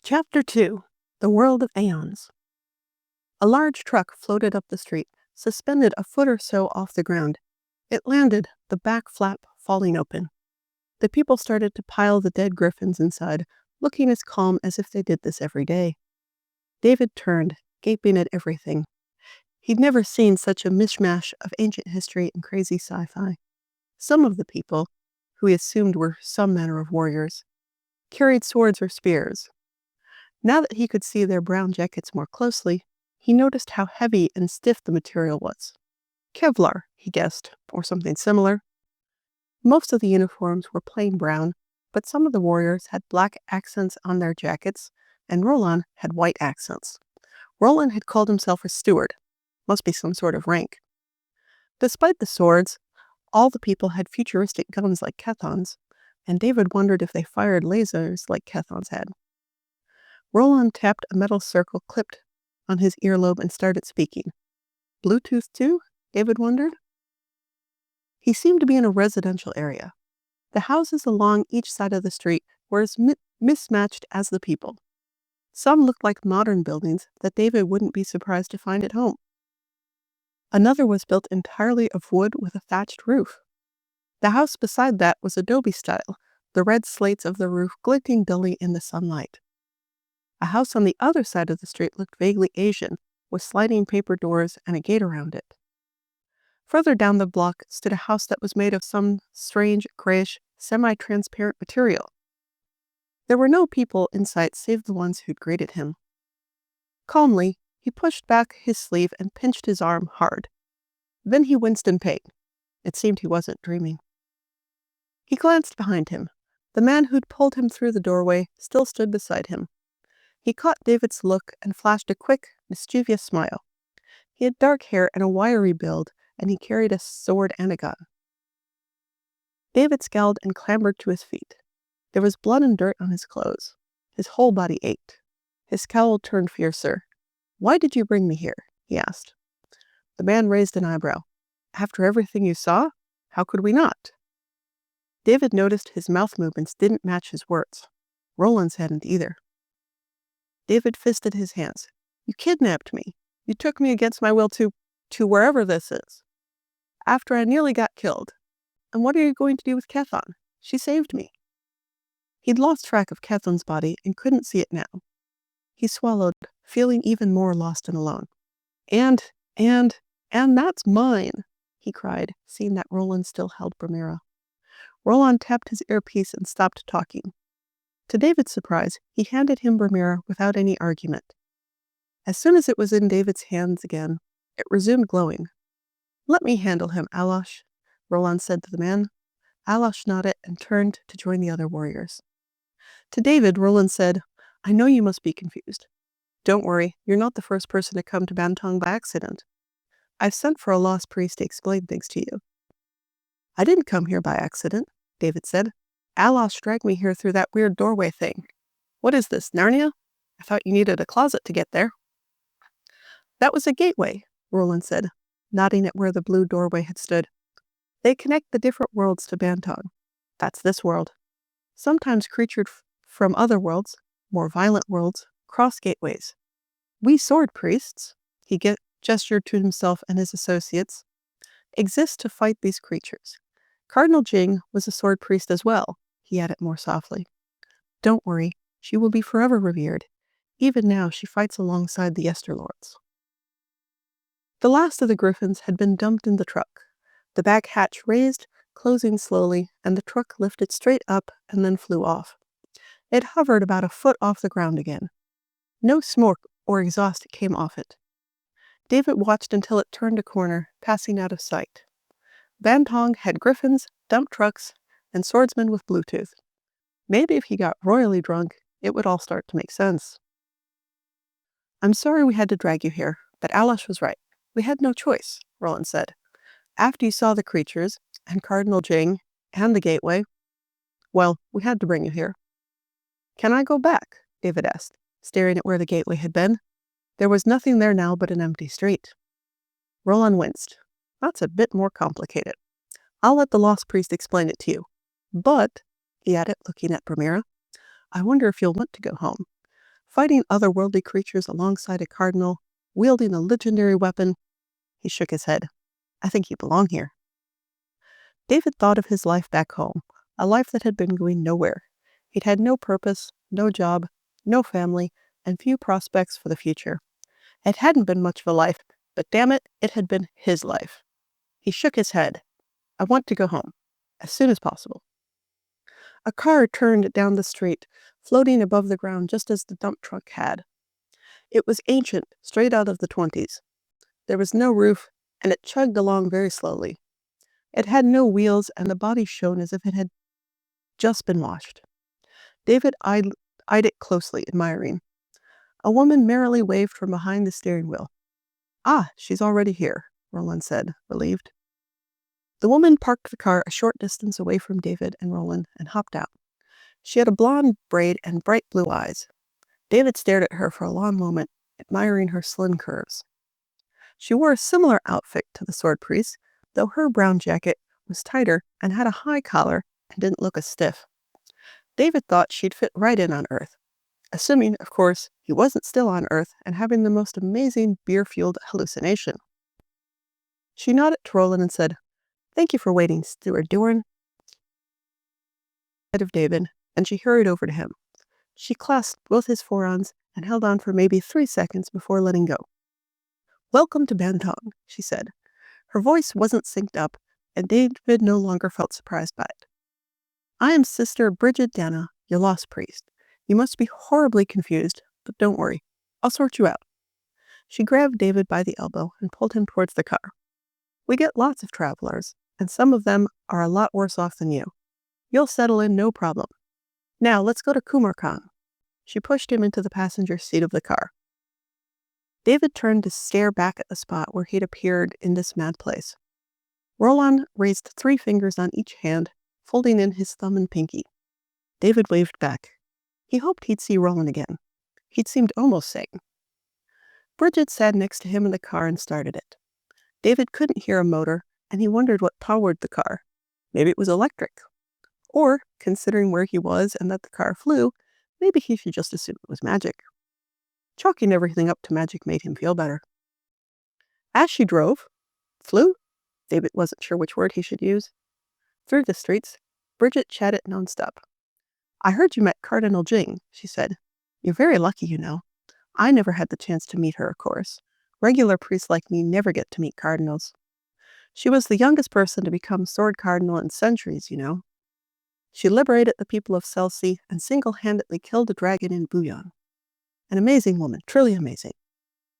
Chapter 2 The World of Aeons. A large truck floated up the street, suspended a foot or so off the ground. It landed, the back flap falling open. The people started to pile the dead griffins inside, looking as calm as if they did this every day. David turned, gaping at everything. He'd never seen such a mishmash of ancient history and crazy sci-fi. Some of the people, who he assumed were some manner of warriors, carried swords or spears. Now that he could see their brown jackets more closely, he noticed how heavy and stiff the material was. Kevlar, he guessed, or something similar. Most of the uniforms were plain brown, but some of the warriors had black accents on their jackets, and Roland had white accents. Roland had called himself a steward. Must be some sort of rank. Despite the swords, all the people had futuristic guns like Chthon's, and David wondered if they fired lasers like Chthon's had. Roland tapped a metal circle clipped on his earlobe and started speaking. Bluetooth too? David wondered. He seemed to be in a residential area. The houses along each side of the street were as mismatched as the people. Some looked like modern buildings that David wouldn't be surprised to find at home. Another was built entirely of wood with a thatched roof. The house beside that was adobe style, the red slates of the roof glinting dully in the sunlight. A house on the other side of the street looked vaguely Asian, with sliding paper doors and a gate around it. Further down the block stood a house that was made of some strange, grayish, semi-transparent material. There were no people in sight save the ones who'd greeted him. Calmly, he pushed back his sleeve and pinched his arm hard. Then he winced in pain. It seemed he wasn't dreaming. He glanced behind him. The man who'd pulled him through the doorway still stood beside him. He caught David's look and flashed a quick, mischievous smile. He had dark hair and a wiry build, and he carried a sword and a gun. David scowled and clambered to his feet. There was blood and dirt on his clothes. His whole body ached. His scowl turned fiercer. "Why did you bring me here?" he asked. The man raised an eyebrow. "After everything you saw? How could we not?" David noticed his mouth movements didn't match his words. Roland's hadn't either. David fisted his hands. "You kidnapped me. You took me against my will to wherever this is. After I nearly got killed. And what are you going to do with Chthon? She saved me." He'd lost track of Chthon's body and couldn't see it now. He swallowed, feeling even more lost and alone. And that's mine," he cried, seeing that Roland still held Brimira. Roland tapped his earpiece and stopped talking. To David's surprise, he handed him Brimira without any argument. As soon as it was in David's hands again, it resumed glowing. "Let me handle him, Alosh," Roland said to the man. Alosh nodded and turned to join the other warriors. To David, Roland said, "I know you must be confused. Don't worry, you're not the first person to come to Bantong by accident. I've sent for a lost priest to explain things to you." "I didn't come here by accident," David said. "Alosh dragged me here through that weird doorway thing. What is this, Narnia? I thought you needed a closet to get there." "That was a gateway," Roland said, nodding at where the blue doorway had stood. "They connect the different worlds to Bantong. That's this world. Sometimes creatures from other worlds, more violent worlds, cross gateways. We sword priests," he gestured to himself and his associates, "exist to fight these creatures. Cardinal Jing was a sword priest as well," he added more softly. "Don't worry, she will be forever revered. Even now she fights alongside the Yesterlords." The last of the griffins had been dumped in the truck. The back hatch raised, closing slowly, and the truck lifted straight up and then flew off. It hovered about a foot off the ground again. No smoke or exhaust came off it. David watched until it turned a corner, passing out of sight. Bantong had griffins, dump trucks, and swordsmen with Bluetooth. Maybe if he got royally drunk, it would all start to make sense. "I'm sorry we had to drag you here, but Alosh was right. We had no choice," Roland said. "After you saw the creatures, and Cardinal Jing, and the gateway, well, we had to bring you here." "Can I go back?" David asked, staring at where the gateway had been. There was nothing there now but an empty street. Roland winced. "That's a bit more complicated. I'll let the lost priest explain it to you. But," he added, looking at Brimira, "I wonder if you'll want to go home. fighting otherworldly creatures alongside a cardinal, wielding a legendary weapon. He shook his head. I think you belong here. David thought of his life back home, a life that had been going nowhere. He'd had no purpose, no job, no family, and few prospects for the future. It hadn't been much of a life, but damn it, it had been his life. He shook his head. I want to go home, as soon as possible. A car turned down the street, floating above the ground just as the dump truck had. It was ancient, straight out of the 20s. There was no roof, and it chugged along very slowly. It had no wheels, and the body shone as if it had just been washed. David eyed it closely, admiring. A woman merrily waved from behind the steering wheel. Ah, she's already here, Roland said, relieved. The woman parked the car a short distance away from David and Roland and hopped out. She had a blonde braid and bright blue eyes. David stared at her for a long moment, admiring her slim curves. She wore a similar outfit to the sword priest, though her brown jacket was tighter and had a high collar and didn't look as stiff. David thought she'd fit right in on Earth, assuming, of course, he wasn't still on Earth and having the most amazing beer-fueled hallucination. She nodded to Roland and said, Thank you for waiting, Steward Dorn. Of David, and she hurried over to him. She clasped both his forearms and held on for maybe 3 seconds before letting go. Welcome to Bantong, she said. Her voice wasn't synced up, and David no longer felt surprised by it. I am Sister Bridget Dana, your lost priest. You must be horribly confused, but don't worry. I'll sort you out. She grabbed David by the elbow and pulled him towards the car. We get lots of travelers, and some of them are a lot worse off than you. You'll settle in no problem. Now, let's go to Kumarkan. She pushed him into the passenger seat of the car. David turned to stare back at the spot where he'd appeared in this mad place. Roland raised 3 fingers on each hand, folding in his thumb and pinky. David waved back. He hoped he'd see Roland again. He'd seemed almost sane. Bridget sat next to him in the car and started it. David couldn't hear a motor, and he wondered what powered the car. Maybe it was electric. Or, considering where he was and that the car flew, maybe he should just assume it was magic. Chalking everything up to magic made him feel better. As she flew? David wasn't sure which word he should use. Through the streets, Bridget chatted nonstop. I heard you met Cardinal Jing, she said. You're very lucky, you know. I never had the chance to meet her, of course. Regular priests like me never get to meet cardinals. She was the youngest person to become sword cardinal in centuries, you know. She liberated the people of Celsi and single-handedly killed a dragon in Bouillon. An amazing woman, truly amazing.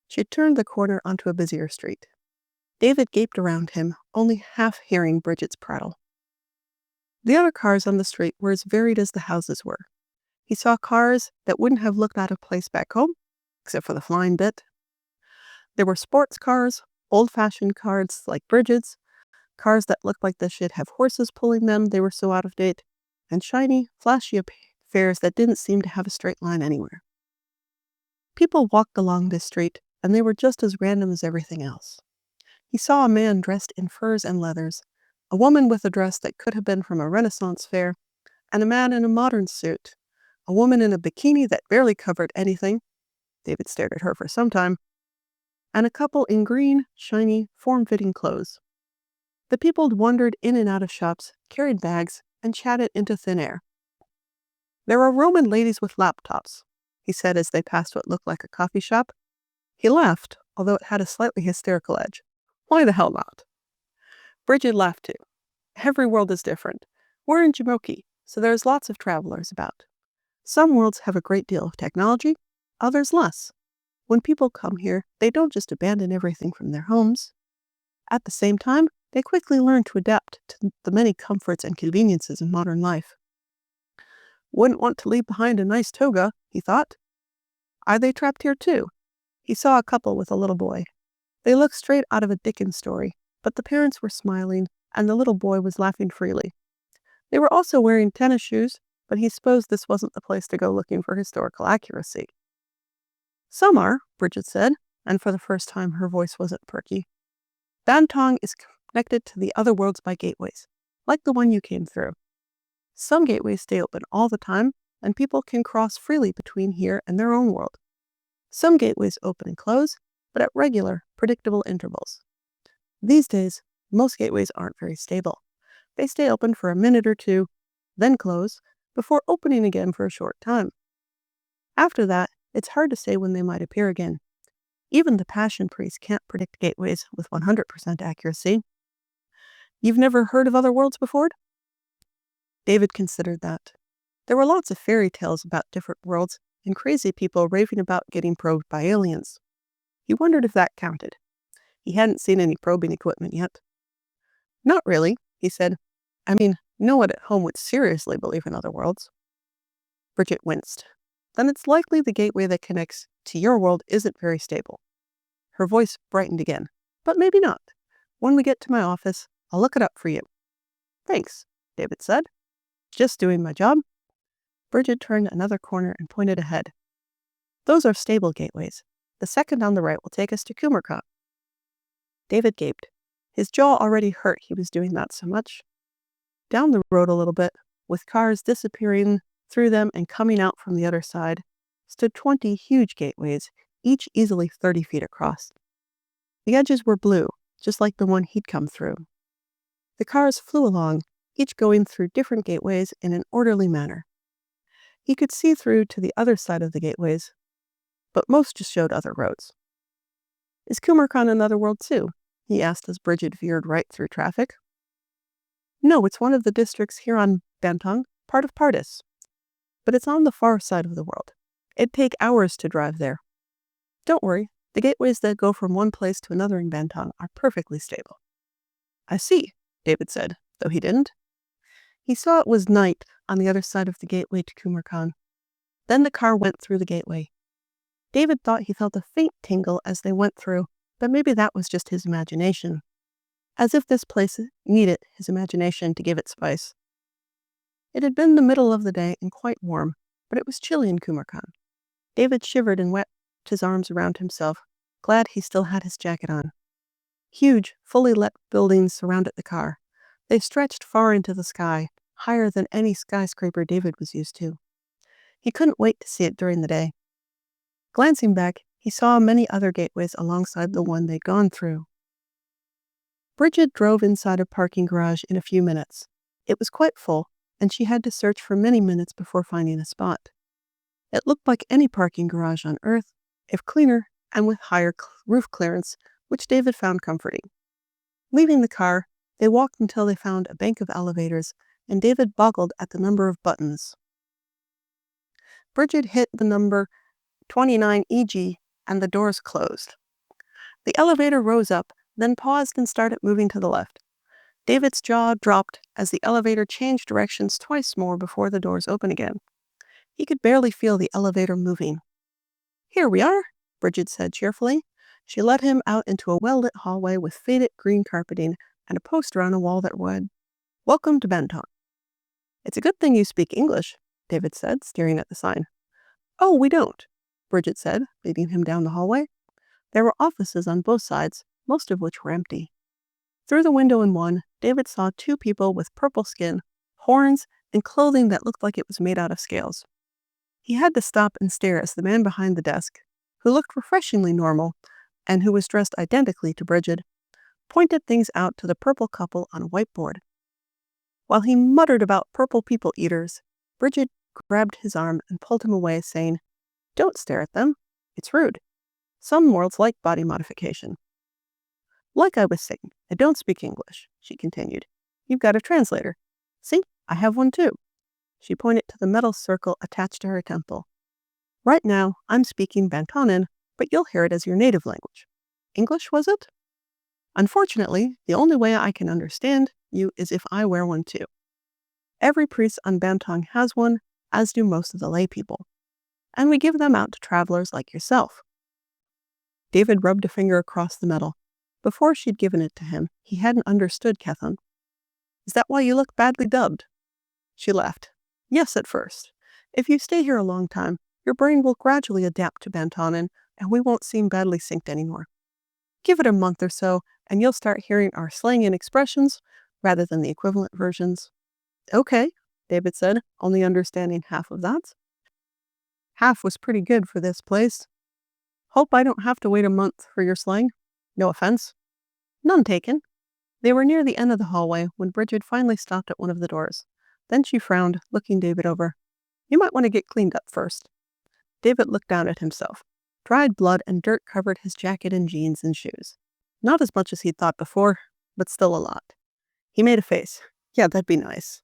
She turned the corner onto a busier street. David gaped around him, only half hearing Bridget's prattle. The other cars on the street were as varied as the houses were. He saw cars that wouldn't have looked out of place back home, except for the flying bit. There were sports cars, old-fashioned cars like Bridget's, cars that looked like they should have horses pulling them, they were so out of date, and shiny, flashy affairs that didn't seem to have a straight line anywhere. People walked along this street, and they were just as random as everything else. He saw a man dressed in furs and leathers, a woman with a dress that could have been from a Renaissance fair, and a man in a modern suit, a woman in a bikini that barely covered anything, David stared at her for some time, and a couple in green, shiny, form-fitting clothes. The people wandered in and out of shops, carried bags, and chatted into thin air. There were Roman ladies with laptops, he said as they passed what looked like a coffee shop. He laughed, although it had a slightly hysterical edge. Why the hell not? Bridget laughed too. Every world is different. We're in Jamoki, so there's lots of travelers about. Some worlds have a great deal of technology, others less. When people come here, they don't just abandon everything from their homes. At the same time, they quickly learn to adapt to the many comforts and conveniences in modern life. Wouldn't want to leave behind a nice toga, he thought. Are they trapped here too? He saw a couple with a little boy. They looked straight out of a Dickens story, but the parents were smiling, and the little boy was laughing freely. They were also wearing tennis shoes, but he supposed this wasn't the place to go looking for historical accuracy. Some are, Bridget said, and for the first time her voice wasn't perky. Bantong is connected to the other worlds by gateways, like the one you came through. Some gateways stay open all the time, and people can cross freely between here and their own world. Some gateways open and close, but at regular, predictable intervals. These days, most gateways aren't very stable. They stay open for a minute or two, then close, before opening again for a short time. After that, it's hard to say when they might appear again. Even the Passion Priest can't predict gateways with 100% accuracy. You've never heard of other worlds before? David considered that. There were lots of fairy tales about different worlds and crazy people raving about getting probed by aliens. He wondered if that counted. He hadn't seen any probing equipment yet. Not really, he said. I mean, no one at home would seriously believe in other worlds. Bridget winced. Then it's likely the gateway that connects to your world isn't very stable. Her voice brightened again. But maybe not. When we get to my office, I'll look it up for you. Thanks, David said. Just doing my job. Bridget turned another corner and pointed ahead. Those are stable gateways. The second on the right will take us to Kumarkon. David gaped. His jaw already hurt, he was doing that so much. Down the road a little bit, with cars disappearing through them and coming out from the other side, stood 20 huge gateways, each easily 30 feet across. The edges were blue, just like the one he'd come through. The cars flew along, each going through different gateways in an orderly manner. He could see through to the other side of the gateways, but most just showed other roads. Is Kumarkon another world too? He asked as Bridget veered right through traffic. No, it's one of the districts here on Bantong, part of Pardis. But it's on the far side of the world. It'd take hours to drive there. Don't worry, the gateways that go from one place to another in Bantong are perfectly stable. I see, David said, though he didn't. He saw it was night on the other side of the gateway to Kumarkon. Then the car went through the gateway. David thought he felt a faint tingle as they went through, but maybe that was just his imagination. As if this place needed his imagination to give it spice. It had been the middle of the day and quite warm, but it was chilly in Kumarkon. David shivered and wrapped his arms around himself, glad he still had his jacket on. Huge, fully lit buildings surrounded the car. They stretched far into the sky, higher than any skyscraper David was used to. He couldn't wait to see it during the day. Glancing back, he saw many other gateways alongside the one they'd gone through. Bridget drove inside a parking garage in a few minutes. It was quite full, and she had to search for many minutes before finding a spot. It looked like any parking garage on Earth, if cleaner and with higher roof clearance, which David found comforting. Leaving the car, they walked until they found a bank of elevators, and David boggled at the number of buttons. Bridget hit the number 29 EG, and the doors closed. The elevator rose up, then paused and started moving to the left. David's jaw dropped as the elevator changed directions twice more before the doors opened again. He could barely feel the elevator moving. Here we are, Bridget said cheerfully. She led him out into a well-lit hallway with faded green carpeting and a poster on a wall that read, "Welcome to Bantong." It's a good thing you speak English, David said, staring at the sign. Oh, we don't, Bridget said, leading him down the hallway. There were offices on both sides, most of which were empty. Through the window in one, David saw two people with purple skin, horns, and clothing that looked like it was made out of scales. He had to stop and stare as the man behind the desk, who looked refreshingly normal, and who was dressed identically to Bridget, pointed things out to the purple couple on a whiteboard. While he muttered about purple people eaters, Bridget grabbed his arm and pulled him away, saying, "Don't stare at them. It's rude. Some worlds like body modification." Like I was saying, I don't speak English, she continued. You've got a translator. See, I have one too. She pointed to the metal circle attached to her temple. Right now, I'm speaking Bantonin, but you'll hear it as your native language. English, was it? Unfortunately, the only way I can understand you is if I wear one too. Every priest on Bantong has one, as do most of the lay people. And we give them out to travelers like yourself. David rubbed a finger across the metal. Before she'd given it to him, he hadn't understood Kethan. Is that why you look badly dubbed? She laughed. Yes, at first. If you stay here a long time, your brain will gradually adapt to Bantonin, and we won't seem badly synced anymore. Give it a month or so, and you'll start hearing our slang and expressions, rather than the equivalent versions. Okay, David said, only understanding half of that. Half was pretty good for this place. Hope I don't have to wait a month for your slang. No offense. None taken. They were near the end of the hallway when Bridget finally stopped at one of the doors. Then she frowned, looking David over. You might want to get cleaned up first. David looked down at himself. Dried blood and dirt covered his jacket and jeans and shoes. Not as much as he'd thought before, but still a lot. He made a face. Yeah, that'd be nice.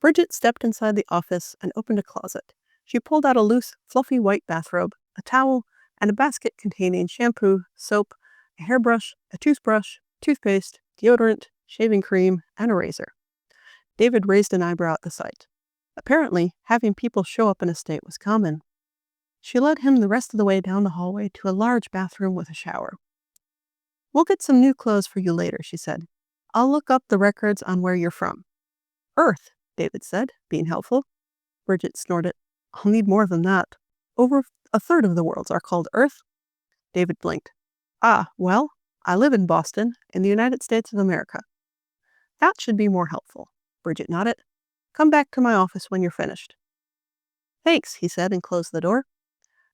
Bridget stepped inside the office and opened a closet. She pulled out a loose, fluffy white bathrobe, a towel, and a basket containing shampoo, soap, a hairbrush, a toothbrush, toothpaste, deodorant, shaving cream, and a razor. David raised an eyebrow at the sight. Apparently, having people show up in a state was common. She led him the rest of the way down the hallway to a large bathroom with a shower. We'll get some new clothes for you later, she said. I'll look up the records on where you're from. Earth, David said, being helpful. Bridget snorted. I'll need more than that. Over a third of the worlds are called Earth. David blinked. Ah, well, I live in Boston, in the United States of America. That should be more helpful. Bridget nodded. Come back to my office when you're finished. Thanks, he said and closed the door.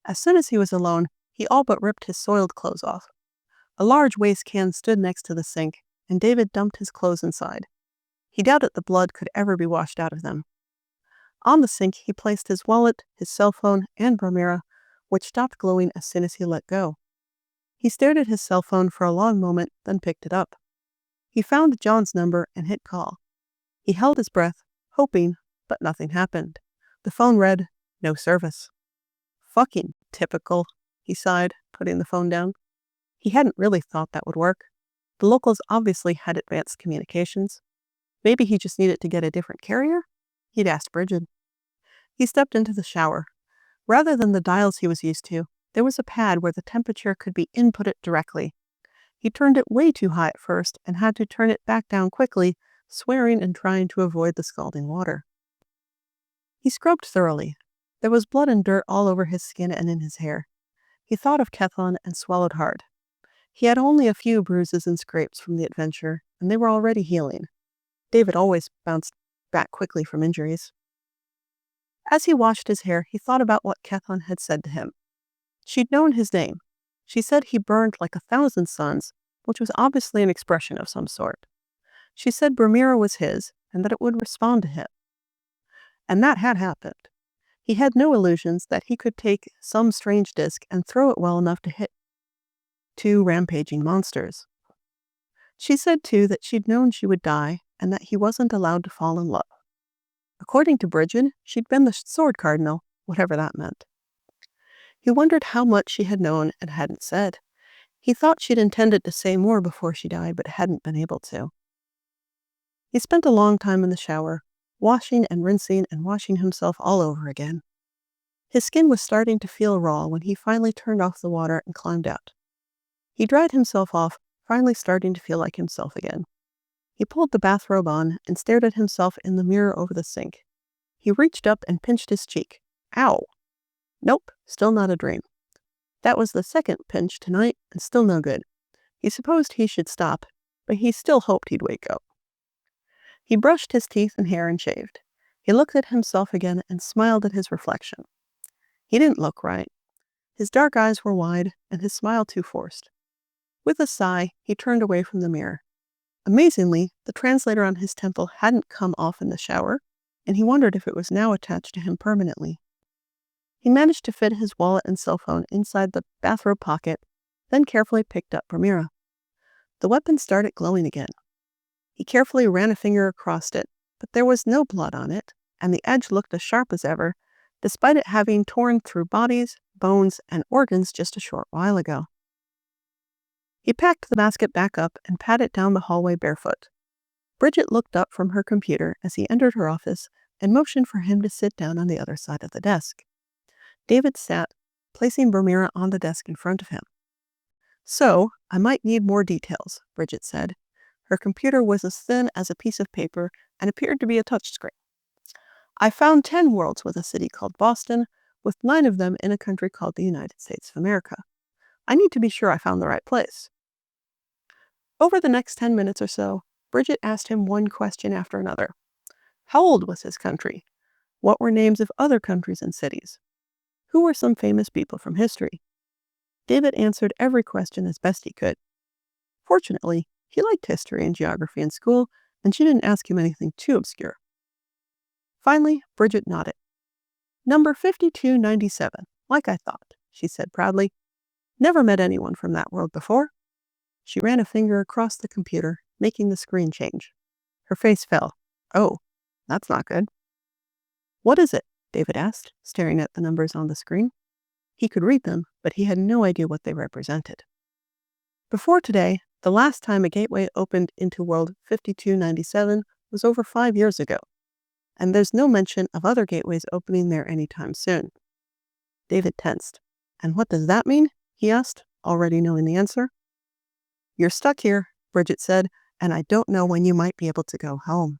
As soon as he was alone, he all but ripped his soiled clothes off. A large waste can stood next to the sink, and David dumped his clothes inside. He doubted the blood could ever be washed out of them. On the sink, he placed his wallet, his cell phone, and Bromira, which stopped glowing as soon as he let go. He stared at his cell phone for a long moment, then picked it up. He found John's number and hit call. He held his breath, hoping, but nothing happened. The phone read, no service. Fucking typical, he sighed, putting the phone down. He hadn't really thought that would work. The locals obviously had advanced communications. Maybe he just needed to get a different carrier? He'd asked Bridget. He stepped into the shower. Rather than the dials he was used to, there was a pad where the temperature could be inputted directly. He turned it way too high at first and had to turn it back down quickly, swearing and trying to avoid the scalding water. He scrubbed thoroughly. There was blood and dirt all over his skin and in his hair. He thought of Kethlon and swallowed hard. He had only a few bruises and scrapes from the adventure, and they were already healing. David always bounced back quickly from injuries. As he washed his hair, he thought about what Kethlon had said to him. She'd known his name. She said he burned like 1,000 suns, which was obviously an expression of some sort. She said Bromira was his, and that it would respond to him. And that had happened. He had no illusions that he could take some strange disc and throw it well enough to hit 2 rampaging monsters. She said, too, that she'd known she would die and that he wasn't allowed to fall in love. According to Bridget, she'd been the sword cardinal, whatever that meant. He wondered how much she had known and hadn't said. He thought she'd intended to say more before she died, but hadn't been able to. He spent a long time in the shower, washing and rinsing and washing himself all over again. His skin was starting to feel raw when he finally turned off the water and climbed out. He dried himself off, finally starting to feel like himself again. He pulled the bathrobe on and stared at himself in the mirror over the sink. He reached up and pinched his cheek. Ow! Nope, still not a dream. That was the second pinch tonight, and still no good. He supposed he should stop, but he still hoped he'd wake up. He brushed his teeth and hair and shaved. He looked at himself again and smiled at his reflection. He didn't look right. His dark eyes were wide, and his smile too forced. With a sigh, he turned away from the mirror. Amazingly, the translator on his temple hadn't come off in the shower, and he wondered if it was now attached to him permanently. He managed to fit his wallet and cell phone inside the bathrobe pocket, then carefully picked up Bromira. The weapon started glowing again. He carefully ran a finger across it, but there was no blood on it, and the edge looked as sharp as ever, despite it having torn through bodies, bones, and organs just a short while ago. He packed the basket back up and padded down the hallway barefoot. Bridget looked up from her computer as he entered her office and motioned for him to sit down on the other side of the desk. David sat, placing Bromira on the desk in front of him. So, I might need more details, Bridget said. Her computer was as thin as a piece of paper and appeared to be a touchscreen. I found 10 worlds with a city called Boston, with 9 of them in a country called the United States of America. I need to be sure I found the right place. Over the next 10 minutes or so, Bridget asked him one question after another. How old was his country? What were names of other countries and cities? Who were some famous people from history? David answered every question as best he could. Fortunately, he liked history and geography in school, and she didn't ask him anything too obscure. Finally, Bridget nodded. Number 5297, like I thought, she said proudly. Never met anyone from that world before. She ran a finger across the computer, making the screen change. Her face fell. Oh, that's not good. What is it? David asked, staring at the numbers on the screen. He could read them, but he had no idea what they represented. Before today, the last time a gateway opened into World 5297 was over 5 years ago, and there's no mention of other gateways opening there anytime soon. David tensed. And what does that mean? He asked, already knowing the answer. You're stuck here, Bridget said, and I don't know when you might be able to go home.